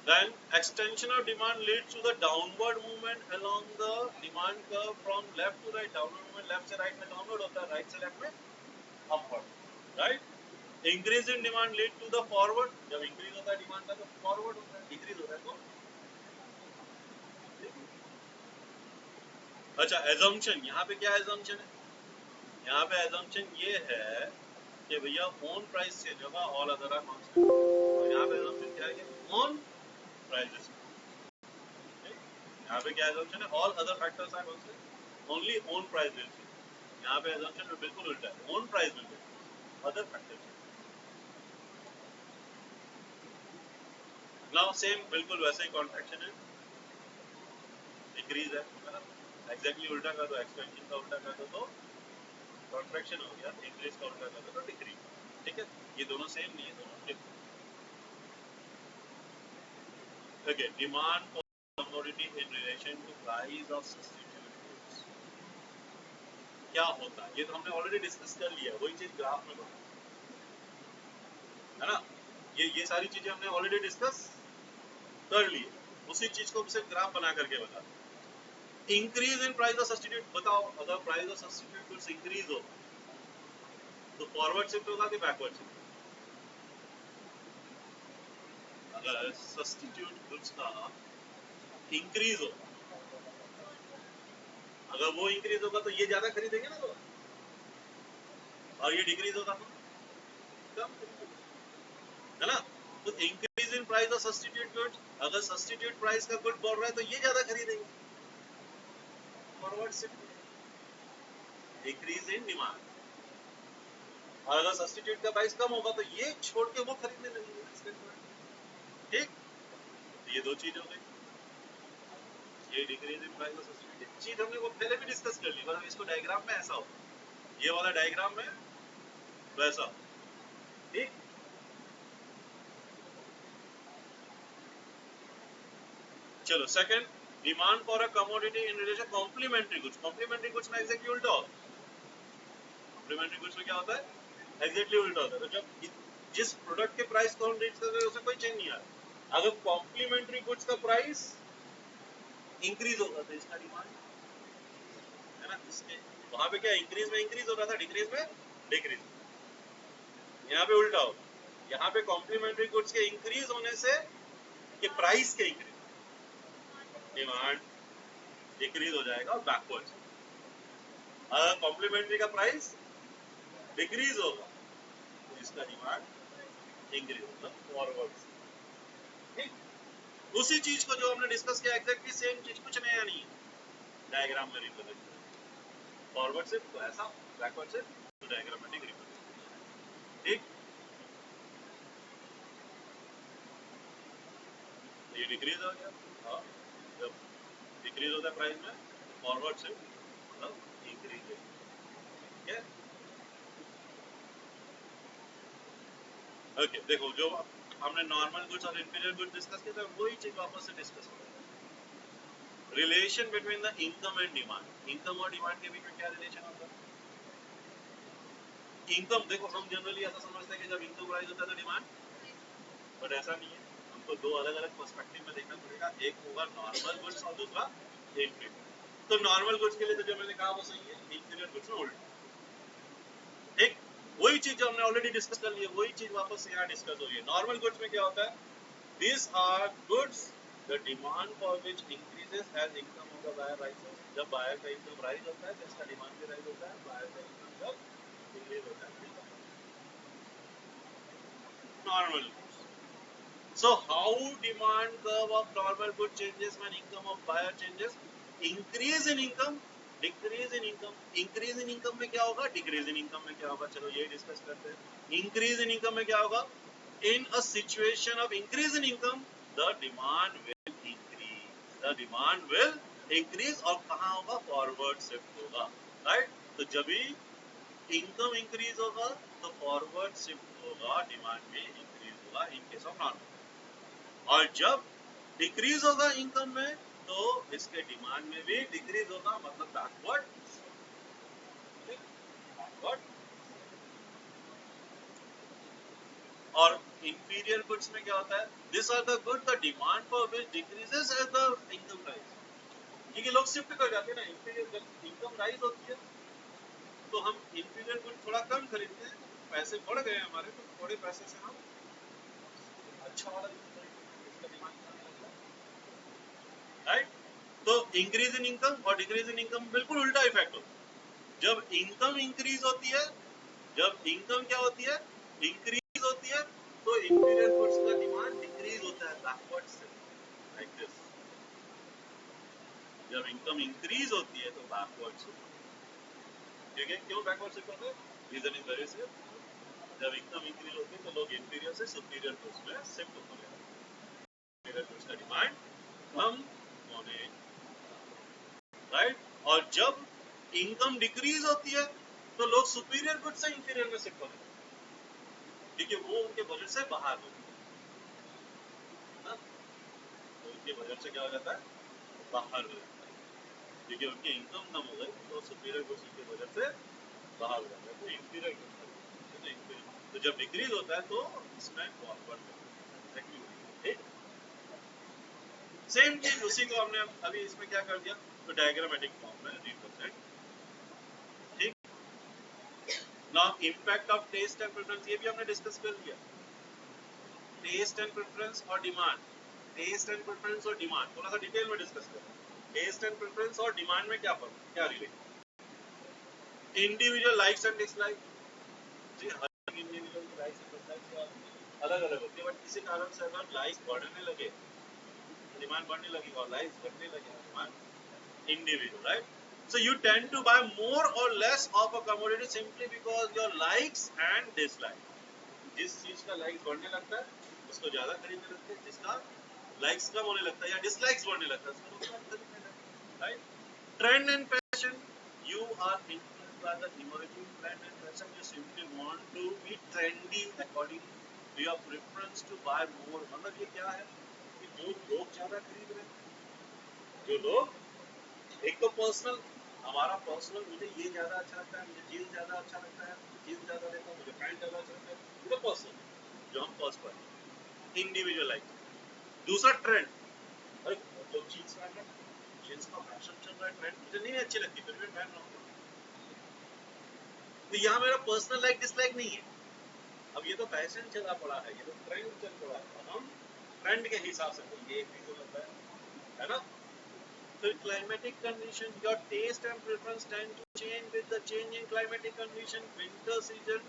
Speaker 1: Then extension of demand leads to the downward movement along the demand curve from left to right, downward movement left से राइट में डाउनवर्ड होता है, राइट से लेफ्ट में upward, right. Increase in demand lead to the forward, जब increase होता है demand का तो फॉरवर्ड होता है, डिक्रीज होता है तो, अच्छा। एजम्पशन, यहाँ पे क्या एजम्पशन है, यहाँ पे एजम्पशन ये है कि भैया ओन प्राइस चेंज होगा, ऑल अदर आर कांस्टेंट, और यहाँ पे एजम्पशन क्या है, ओन प्राइस, यहाँ पे क्या एजम्पशन है, all other factors are constant, only own price will change, यहाँ पे एजम्पशन बिल्कुल उल्टा है, own price will change, other factors. Now same बिल्कुल वैसे ही कॉन्ट्रैक्शन है, डिक्रीज है ना, एग्जैक्टली उल्टा कर दो, एक्सपेंशन का उल्टा कर दो तो कॉन्ट्रैक्शन हो गया, इंक्रीज का उल्टा कर दो तो डिक्रीज, ठीक है। ये दोनों सेम नहीं है, दोनों different. Okay, demand for commodity in relation to price of substitute goods क्या होता है, ये तो हमने ऑलरेडी डिस्कस कर लिया, वही चीज ग्राफ में बता, है ना, ये सारी चीजें हमने ऑलरेडी डिस्कस कर ली, उसी चीज को सिर्फ ग्राफ बना करके बता। Increase in price of substitute, बताओ अगर price of substitute goods increase हो तो फॉरवर्ड शिफ्ट होगा कि बैकवर्ड शिफ्ट? अगर सब्स्टिट्यूट गुड्स का इंक्रीज हो, अगर वो इंक्रीज होगा तो ये ज्यादा खरीदेंगे ना लोग, और ये डिक्रीज होगा तो कम खरीदेंगे, है ना? तो increase in price of substitute goods, अगर सब्स्टिट्यूट प्राइस का गुड बढ़ रहा है तो ये ज्यादा खरीदेंगे, forward shift. Increase in demand, और अगर सब्स्टिट्यूट का प्राइस कम होगा तो ये छोड़ के वो खरीदने लगेंगे। ठीक, ये दो चीज हो गई, ये decrease in price of substitute चीज हमने वो पहले भी डिस्कस कर ली, मतलब इसको डायग्राम में ऐसा हो, ये वाला डायग्राम में वैसा। ठीक, चलो second, demand for a commodity in relation complementary goods. Complementary goods में एग्जैक्टली उल्टा होता है। कॉम्प्लीमेंट्री गुड्स में क्या होता है? एग्जैक्टली उल्टा होता है। तो जब जिस प्रोडक्ट के प्राइस को हम रीच कर रहे हैं उसमें कोई चेंज नहीं आ रहा, अगर कॉम्प्लीमेंट्री गुड्स का प्राइस इंक्रीज होगा तो इसका डिमांड, है ना, इसके वहां पे क्या इंक्रीज में इंक्रीज हो रहा था, डिक्रीज में डिक्रीज, यहाँ पे उल्टा होगा। यहाँ पे कॉम्प्लीमेंट्री गुड्स के इंक्रीज होने से ये प्राइस के इंक्रीज, डिमांड डिक्रीज हो जाएगा बैकवर्ड। अगर कॉम्प्लीमेंट्री का प्राइस डिक्रीज होगा तो इसका डिमांड इंक्रीज होगा फॉरवर्ड। ठीक, उसी चीज को जो हमने डिस्कस किया एग्जैक्टली सेम चीज, कुछ नया नहीं है, डायग्राम में रिप्रेजेंट। फॉरवर्ड से तो ऐसा, बैकवर्ड से तो डायग्रामेटिक रिप्रेजेंट। ठीक, तो ये डिक्रीज हो गया, और जब डिक्रीज होता है प्राइस में, फॉरवर्ड से मतलब इंक्रीज है। ठीक है, ओके, देखो जो हमने नॉर्मल गुड्स और इंफीरियर गुड्स डिस्कस किया था वही चीज वापस से डिस्कस हो रहा है। Relation between the income and demand, income और डिमांड के बीच में क्या रिलेशन होता है? इनकम, देखो हम जनरली ऐसा समझते हैं कि जब इनकम राइज होता है तो डिमांड, बट ऐसा नहीं है, हमको दो अलग अलग पर्सपेक्टिव में देखना पड़ेगा। एक होगा नॉर्मल गुड्स और दूसरा इंफीरियर। तो नॉर्मल गुड्स के लिए तो जो मैंने कहा वो सही है, इंफीरियर गुड्स में उल्टा। ठीक, वही चीज जो हमने ऑलरेडी डिस्कस कर ली है वही चीज वापस यहाँ डिस्कस हो रही है। नॉर्मल गुड्स में क्या होता है? These are goods the demand for which increases as income of the buyer rises. जब buyer का income rise होता है तो इसका demand भी rise होता है, buyer का income जब decrease होता है normal goods. So how demand curve of normal good changes when income of buyer changes? Increase in income, decrease in income. Increase in income में क्या होगा, decrease in income में क्या होगा? चलो ये डिस्कस करते हैं। Increase in income में क्या होगा? In a situation of increase in income, the demand will increase. The demand will increase और कहाँ होगा? Forward shift होगा, right? तो जब भी income increase होगा तो forward shift होगा, demand भी increase होगा in case of normal. और जब डिक्रीज होगा इनकम में तो इसके डिमांड में भी डिक्रीज होगा, मतलब बैकवर्ड। और इंफीरियर गुड्स में क्या होता है? This are the good the demand for which decreases as the income rise. क्योंकि लोग शिफ्ट कर जाते हैं ना, इंफीरियर जब इनकम राइज होती है तो हम इंफीरियर गुड थोड़ा कम खरीदते हैं, पैसे बढ़ गए हमारे तो थोड़े पैसे से हम अच्छा वाला राइट। तो इंक्रीज इन इनकम और डिक्रीज इन इनकम बिल्कुल उल्टा इफेक्ट होता है। जब इनकम इंक्रीज होती है, जब इनकम क्या होती है, इंक्रीज होती है, तो इंफीरियर गुड्स का डिमांड डिक्रीज होता है बैकवर्ड से, लाइक दिस। जब इनकम इंक्रीज होती है तो बैकवर्ड से, ठीक है? क्यों बैकवर्ड शिफ्ट होता है? Reason is very simple. जब इनकम इंक्रीज होती है तो लोग इंफीरियर से सुपीरियर गुड्स में शिफ्ट होते हैं, इंफीरियर गुड्स का डिमांड कम होने, राइट। और जब इनकम डिक्रीज होती है तो लोग सुपीरियर गुड से इंफीरियर में शिफ्ट होते हैं, क्योंकि वो उनके बजट से बाहर हो जाता है। तो उनके बजट से क्या हो जाता है? बाहर हो जाता है, क्योंकि उनकी इनकम कम हो गई तो सुपीरियर गुड्स उनके बजट से बाहर हो जाता है, तो इंफीरियर गुड्स। तो जब डिक्रीज होता है तो इसमें फॉरवर्ड एग्जैक्टली सेम चीज, उसी को हमने अभी इसमें क्या कर दिया, तो डायग्रामेटिक फॉर्म में रिप्रेजेंट। ठीक, now impact of taste and preference, ये भी हमने डिस्कस कर लिया। टेस्ट एंड प्रेफरेंस और डिमांड, टेस्ट एंड प्रेफरेंस और डिमांड थोड़ा सा डिटेल में डिस्कस करें। टेस्ट एंड प्रेफरेंस और डिमांड में क्या फर्क, क्या relation. Individual likes and dislike, जी हर इंडिविजुअल की लाइक्स एंड डिसलाइक्स अलग अलग होती है, बट किसी कारण से अगर लाइक्स बढ़ने लगे, डिमांड बढ़ने लगी, और लाइक्स घटने लगे, demand individual, right. So you tend to buy more or less of a commodity simply because your likes and dislikes. जिस चीज का लाइक्स बढ़ने लगता है उसको ज्यादा खरीदने लगते हैं, जिसका लाइक्स कम होने लगता है या डिसलाइक्स बढ़ने लगता है उसको कम खरीदने लगते हैं, right. Trend and fashion, you are influenced by the emerging trend and fashion. You simply want to be trendy according to your preference to buy more. मतलब ये क्या है कि जो लोग ज्यादा खरीद रहे हैं, जो लोग, एक तो पर्सनल, हमारा पर्सनल, मुझे ये ज्यादा अच्छा लगता है, मुझे जीन्स ज्यादा अच्छा लगता है, जीन्स ज्यादा लेता हूँ, मुझे पैंट ज्यादा अच्छा लगता है, ये पर्सनल, जो हम फर्स्ट पर इंडिविजुअल लाइक। दूसरा ट्रेंड, अरे जो जीन्स पहन रहा है, जीन्स का फैशन चल रहा है, ट्रेंड मुझे नहीं अच्छी लगती फिर भी पहन रहा हूँ, तो यहाँ मेरा पर्सनल लाइक डिसलाइक नहीं है। अब ये तो फैशन चला पड़ा है, ये तो ट्रेंड चल पड़ा है, हम ट्रेंड के हिसाब से ये एक रीजन होता है ना। फिर climatic condition, your taste and preference tend to change with the changing climatic condition. Winter season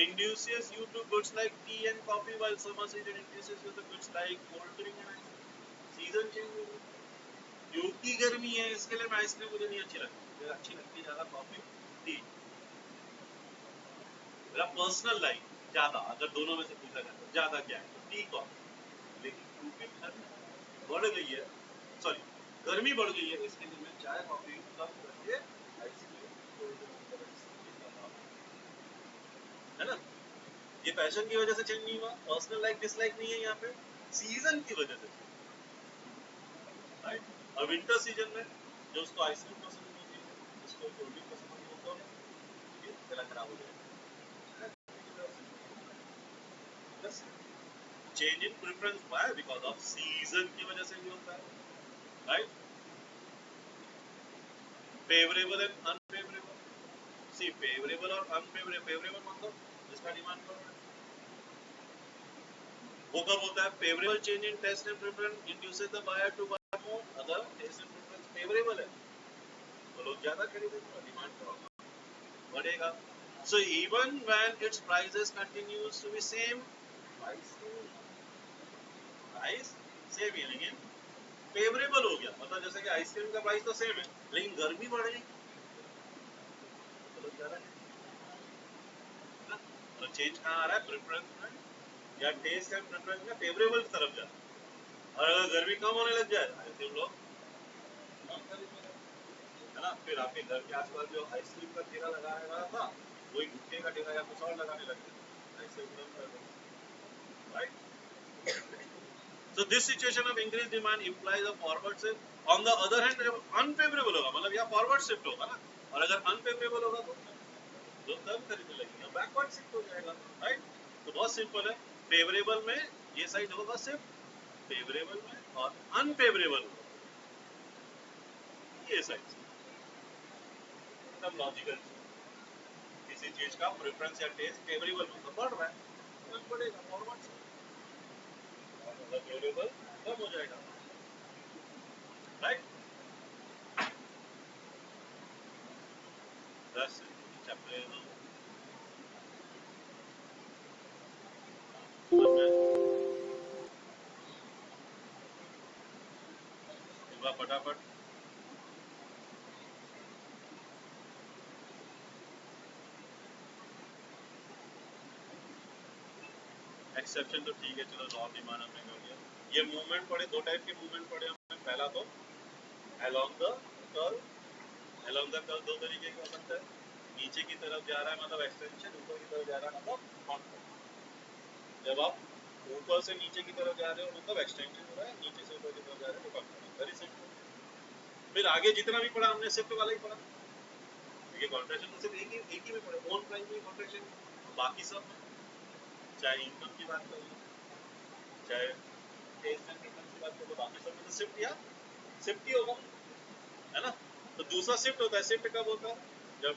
Speaker 1: induces you to goods like tea and coffee, while summer season induces you to goods like cold drink and ice cream. Season change हो गई, क्योंकि गर्मी है इसके लिए मैं ice cream मुझे नहीं अच्छी लगती, मुझे अच्छी लगती है ज्यादा कॉफी, टी। मेरा पर्सनल लाइफ ज्यादा, अगर दोनों में से पूछा जाए तो ज्यादा क्या है, टी कॉफी। लेकिन क्योंकि ठंड बढ़ गई है, सॉरी गर्मी बढ़ गई है, इसके लिए मैं चाय कॉफी कम करके आइसक्रीम, है ना। ये फैशन की वजह से चेंज नहीं हुआ, पर्सनल लाइक डिसलाइक नहीं है यहाँ पे, सीजन की वजह से, राइट। और विंटर सीजन में जो उसको आइसक्रीम पसंद होती है, उसको कोल्ड ड्रिंक पसंद नहीं होता है, ये गला खराब हो जाएगा। चेंज इन प्रेफरेंस हुआ है बिकॉज ऑफ सीजन की वजह से भी होता है, right. Favourable and unfavourable, see favourable और अनफेवरेबल, फेवरेबल मतलब जिसका डिमांड कर रहा है, वो कब होता है, favourable change in taste and preference induces the buyer to buy more, अगर टेस्ट एंड प्रेफरेंस फेवरेबल है तो लोग ज्यादा खरीदेंगे और डिमांड बढ़ेगा। So even when its prices continues to be same, price same ही, लेकिन फेवरेबल हो गया, मतलब जैसे कि आइसक्रीम का प्राइस तो सेम है लेकिन गर्मी बढ़ गई तो लोग ज्यादा, तो चेंज कहाँ आ रहा है, प्रेफरेंस में या टेस्ट एंड प्रेफरेंस में फेवरेबल की तरफ जा, और अगर गर्मी कम होने लग जाए आइसक्रीम लोग कम खरीदने लगे, है ना। फिर आपके घर के आसपास जो आइसक्रीम का ठेला लगाने वाला था वही गुटखे का ठेला या कुछ और लगाने लगे, आइसक्रीम कम कर देंगे, right. So this situation of increased demand implies a forward shift. On the other hand, जब unfavorable होगा, मतलब यहाँ forward shift होगा ना, और अगर unfavorable होगा तो लोग कम खरीदने लगेंगे, बैकवर्ड शिफ्ट हो जाएगा, राइट। तो बहुत सिंपल है, फेवरेबल में ये साइड होगा शिफ्ट, फेवरेबल में और अनफेवरेबल ये साइड, एकदम लॉजिकल। किसी चीज का प्रेफरेंस या टेस्ट फेवरेबल मतलब बढ़ रहा है, बढ़ेगा फॉरवर्ड से, अगर फेवरेबल कम हो जाएगा, राइट। दस चैप्टर फटाफट। एक्सेप्शन तो ठीक है, चलो लॉ डिमांड हमने कर दिया। ये मूवमेंट पढ़े, दो टाइप के मूवमेंट पढ़े हमने, पहला तो along the curve, along the curve दो तरीके का हो सकता है, नीचे की तरफ जा रहा है मतलब एक्सटेंशन, ऊपर की तरफ जा रहा है मतलब कॉन्ट्रैक्ट। जब आप ऊपर से नीचे की तरफ जा रहे हो मतलब एक्सटेंशन हो रहा है, नीचे से ऊपर की तरफ जा रहे हो तो कॉन्ट्रैक्ट, वेरी सिंपल। फिर आगे जितना भी पढ़ा हमने शिफ्ट वाला ही पढ़ा, ये कॉन्ट्रैक्शन तो सिर्फ एक ही में पढ़े, ओन प्राइस में कॉन्ट्रैक्शन, बाकी सब चाहे इनकम की बात कर लो, चाहे टेस्ट एंड प्रेफरेंस की बात कर लो, बाकी सब में तो शिफ्ट या शिफ्ट ही होगा, है ना। तो दूसरा शिफ्ट होता है, शिफ्ट कब होता है, जब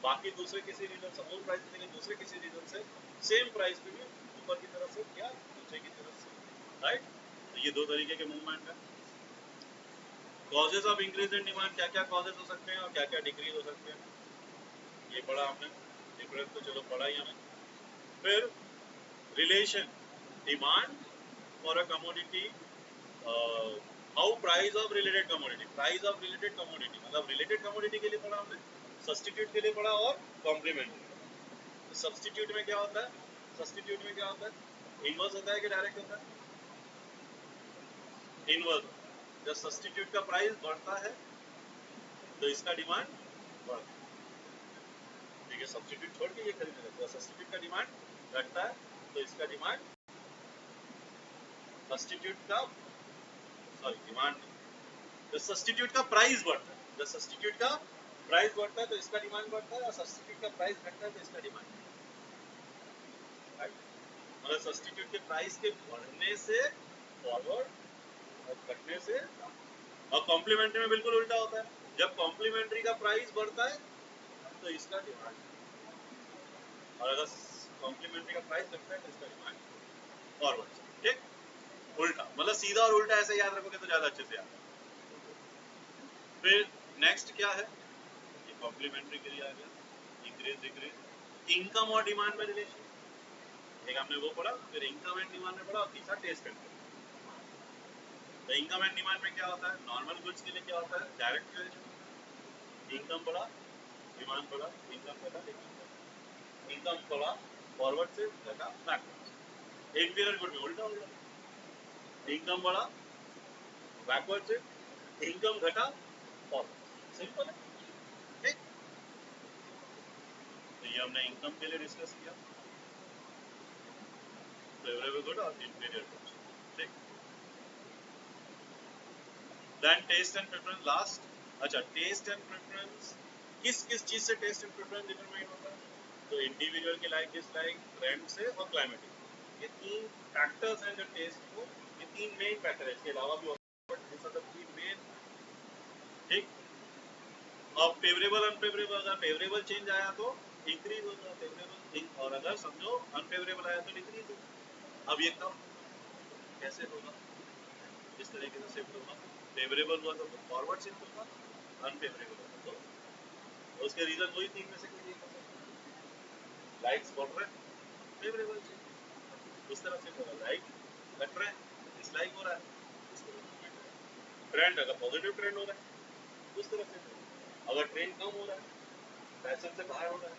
Speaker 1: बाकी दूसरे किसी रीजन से ओन प्राइस देंगे, दूसरे किसी रीजन से सेम प्राइस पे भी ऊपर की तरफ से क्या नीचे की तरफ से, राइट। तो ये दो तरीके के मूवमेंट है। Causes of increase in demand, क्या क्या कॉजेज हो सकते हैं और क्या क्या डिक्रीज हो सकते हैं, ये पढ़ा हमने। डिफरेंस तो चलो पढ़ा ही हमें। फिर relation demand for a commodity, how price of related commodity, price of related commodity मतलब रिलेटेड कमोडिटी के लिए पढ़ा हमने, सब्स्टिट्यूट के लिए पढ़ा और कॉम्प्लीमेंट्री। सब्स्टिट्यूट में क्या होता है, सब्स्टिट्यूट में क्या होता है, इनवर्स होता है कि डायरेक्ट होता है, इनवर्स। जब सब्स्टिट्यूट का प्राइस बढ़ता है तो इसका डिमांड बढ़ता है, ठीक है। सब्स्टिट्यूट छोड़ के ये खरीदने लगता है, सब्स्टिट्यूट का डिमांड घटता है तो इसका डिमांड, सब्स्टिट्यूट का सॉरी डिमांड, जब सब्स्टिट्यूट का प्राइस बढ़ता है, जब सब्स्टिट्यूट का प्राइस बढ़ता है तो इसका डिमांड बढ़ता है, और सब्स्टिट्यूट का प्राइस घटता है तो इसका डिमांड, राइट। मतलब सब्स्टिट्यूट के प्राइस के बढ़ने से फॉरवर्ड और घटने से, और कॉम्प्लीमेंट्री में बिल्कुल उल्टा होता है, जब कॉम्प्लीमेंट्री का प्राइस बढ़ता है तो इसका डिमांड, और अगर कॉम्प्लीमेंट्री का प्राइस घटता है तो इसका डिमांड फॉरवर्ड, ठीक। उल्टा मतलब सीधा और उल्टा ऐसे याद रखोगे तो ज्यादा अच्छे से याद। फिर नेक्स्ट क्या है, ये कॉम्प्लीमेंट्री के लिए आ गया, इंक्रीज डिक्रीज। इनकम और डिमांड में रिलेशन, एक हमने वो पढ़ा, फिर इनकम एंड डिमांड में पढ़ा, और तीसरा टेस्ट एंड। तो इनकम एंड डिमांड में क्या होता है, नॉर्मल गुड्स के लिए क्या होता है, डायरेक्ट रिलेशन, इनकम बढ़ा डिमांड बढ़ा, इनकम घटा डिमांड बढ़ा, इनकम बढ़ा फॉरवर्ड से घटा बैकवर्ड। एक पीरियड गुड में उल्टा हो गया, इनकम बढ़ा बैकवर्ड से, इनकम घटा फॉरवर्ड, सिंपल है, ठीक। तो ये हमने इनकम के लिए डिस्कस किया, फेवरेबल गुड और इंफीरियर गुड, ठीक। Then taste and preference last. अच्छा, टेस्ट एंड प्रेफरेंस किस किस चीज से टेस्ट एंड प्रेफरेंस डिटरमाइन होता है, तो इंडिविजुअल के लाइक डिसलाइक, ट्रेंड से और क्लाइमेटिक, ये तीन फैक्टर्स हैं जो टेस्ट को, ये तीन मेन फैक्टर है, इसके अलावा भी होता है, बट मतलब तीन मेन, ठीक। और फेवरेबल अनफेवरेबल, अगर फेवरेबल चेंज आया तो इंक्रीज होगा फेवरेबल, और अगर समझो अनफेवरेबल आया तो डिक्रीज होगा। अब ये कब कैसे होगा, इस तरीके से शिफ्ट होगा, फेवरेबल हुआ तो फॉरवर्ड शिफ्ट होगा, अनफेवरेबल होगा तो उसके रीजन वही तीन में से कोई एक हो सकता है। लाइक्स बढ़ रहे हैं, फेवरेबल शिफ्ट उस तरह शिफ्ट होगा, लाइक घट रहे हैं, डिसलाइक हो रहा है, उस तरह से। ट्रेंड अगर पॉजिटिव ट्रेंड हो रहा है उस तरह से, अगर ट्रेंड कम हो रहा है, फैशन से बाहर हो रहा है